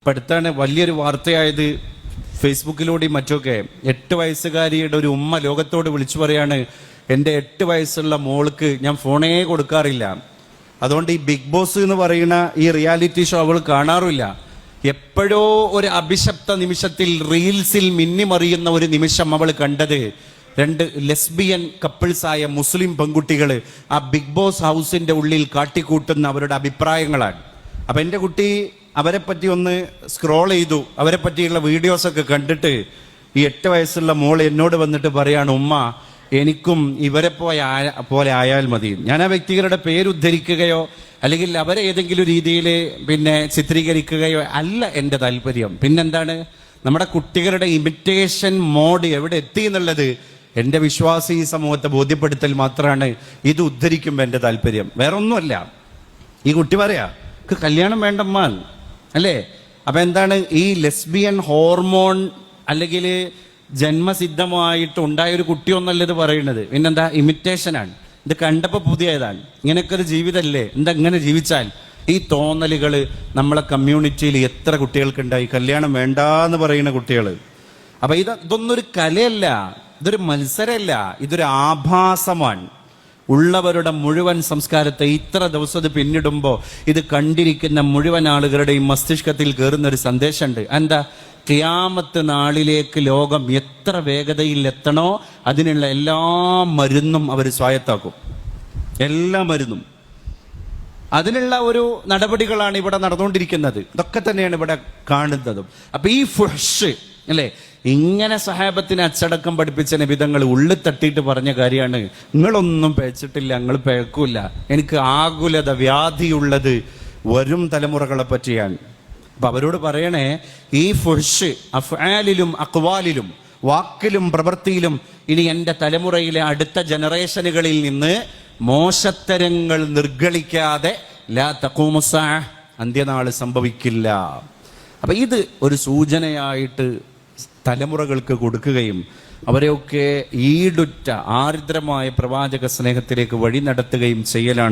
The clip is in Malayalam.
അടുത്താണ് വലിയൊരു വാർത്തയായത് ഫേസ്ബുക്കിലൂടെയും മറ്റൊക്കെ. 8 വയസ്സുകാരിയുടെ ഒരു ഉമ്മ ലോകത്തോട് വിളിച്ചു പറയാണ്, എൻ്റെ 8 വയസ്സുള്ള മോൾക്ക് ഞാൻ ഫോണേ കൊടുക്കാറില്ല, അതുകൊണ്ട് ഈ ബിഗ് ബോസ് എന്ന് പറയുന്ന ഈ റിയാലിറ്റി ഷോ അവൾ കാണാറില്ല. എപ്പോഴോ ഒരു അഭിശപ്ത നിമിഷത്തിൽ റീൽസിൽ മിന്നിമറിയുന്ന ഒരു നിമിഷം അവൾ കണ്ടത് 2 ലെസ്ബിയൻ കപ്പിൾസായ മുസ്ലിം പെൺകുട്ടികൾ ആ ബിഗ് ബോസ് ഹൗസിന്റെ ഉള്ളിൽ കാട്ടിക്കൂട്ടുന്ന അവരുടെ അഭിപ്രായങ്ങളാണ്. അപ്പൊ എൻ്റെ കുട്ടി അവരെ പറ്റി ഒന്ന് സ്ക്രോൾ ചെയ്തു, അവരെ പറ്റിയുള്ള വീഡിയോസൊക്കെ കണ്ടിട്ട് ഈ 8 വയസ്സുള്ള മോൾ എന്നോട് വന്നിട്ട് പറയാണ്, ഉമ്മ എനിക്കും ഇവരെ പോലെ ആയാൽ മതി. ഞാൻ ആ വ്യക്തികളുടെ പേരുദ്ധരിക്കുകയോ അല്ലെങ്കിൽ അവരെ ഏതെങ്കിലും രീതിയിൽ ചിത്രീകരിക്കുകയോ അല്ല എൻ്റെ താല്പര്യം. പിന്നെന്താണ്, നമ്മുടെ കുട്ടികളുടെ ഇമിറ്റേഷൻ മോഡ് എവിടെ എത്തി എന്നുള്ളത് എൻ്റെ വിശ്വാസി സമൂഹത്തെ ബോധ്യപ്പെടുത്തൽ മാത്രമാണ് ഇത് ഉദ്ധരിക്കുമ്പോൾ എൻ്റെ താല്പര്യം, വേറെ ഒന്നുമല്ല. ഈ കുട്ടി പറയാ കല്യാണം വേണ്ടമ്മാൻ അല്ലേ? അപ്പൊ എന്താണ് ഈ ലെസ്ബിയൻ ഹോർമോൺ അല്ലെങ്കിൽ ജന്മസിദ്ധമായിട്ട് ഉണ്ടായ ഒരു കുട്ടിയൊന്നല്ല ഇത് പറയുന്നത്, പിന്നെന്താ ഇമിറ്റേഷനാണ്. ഇത് കണ്ടപ്പോ പുതിയതാണ്. ഇങ്ങനെയൊക്കെ ഒരു ജീവിതമല്ലേ, എന്താ ഇങ്ങനെ ജീവിച്ചാൽ? ഈ തോന്നലുകൾ നമ്മളെ കമ്മ്യൂണിറ്റിയിൽ എത്ര കുട്ടികൾക്കുണ്ടായി, കല്യാണം വേണ്ടാന്ന് പറയുന്ന കുട്ടികൾ. അപ്പൊ ഇതൊന്നും ഒരു കലയല്ല, ഇതൊരു മത്സരമല്ല, ഇതൊരു ആഭാസമാണ്. ഉള്ളവരുടെ മുഴുവൻ സംസ്കാരത്തെ ഇത്ര ദിവസം പിന്നിടുമ്പോൾ ഇത് കണ്ടിരിക്കുന്ന മുഴുവൻ ആളുകളുടെയും മസ്തിഷ്കത്തിൽ കയറുന്ന ഒരു സന്ദേശമുണ്ട്. എന്താ? ഖിയാമത്ത് നാളിലേക്ക് ലോകം എത്ര വേഗതയിൽ എത്തണോ അതിനുള്ള എല്ലാ മരുന്നും അവർ സ്വായത്താക്കും, എല്ലാ മരുന്നും. അതിനുള്ള ഒരു നടപടികളാണ് ഇവിടെ നടന്നുകൊണ്ടിരിക്കുന്നത്. ഇതൊക്കെ തന്നെയാണ് ഇവിടെ കാണുന്നതും. അപ്പൊ ഈ ഫുഹ്ഷ് അല്ലേ, ഇങ്ങനെ സഹാബത്തിനെ അച്ചടക്കം പഠിപ്പിച്ച നബിതങ്ങൾ ഉള്ളിൽ തട്ടിയിട്ട് പറഞ്ഞ കാര്യമാണ്, നിങ്ങളൊന്നും പേച്ചിട്ടില്ല, നിങ്ങൾ പേക്കൂല, എനിക്ക് ആകുലത വ്യാധിയുള്ളത് വരും തലമുറകളെ പറ്റിയാണ്. അപ്പൊ അവരോട് പറയണേ, ഈ ഫുഹ്ഷ് അഫ്ആലിലും അഖ്വാലിലും വാക്കിലും പ്രവൃത്തിയിലും ഇനി എൻ്റെ തലമുറയിലെ അടുത്ത ജനറേഷനുകളിൽ നിന്ന് മോശത്തരങ്ങൾ നിർഗളിക്കാതെ ലാ തഖൂമുസ്സാ, അന്ത്യനാള് സംഭവിക്കില്ല. അപ്പൊ ഇത് ഒരു സൂചനയായിട്ട് തലമുറകൾക്ക് കൊടുക്കുകയും അവരെയൊക്കെ ഈടുറ്റ ആർദ്രമായ പ്രവാചക സ്നേഹത്തിലേക്ക് വഴി നടത്തുകയും ചെയ്യലാണ്.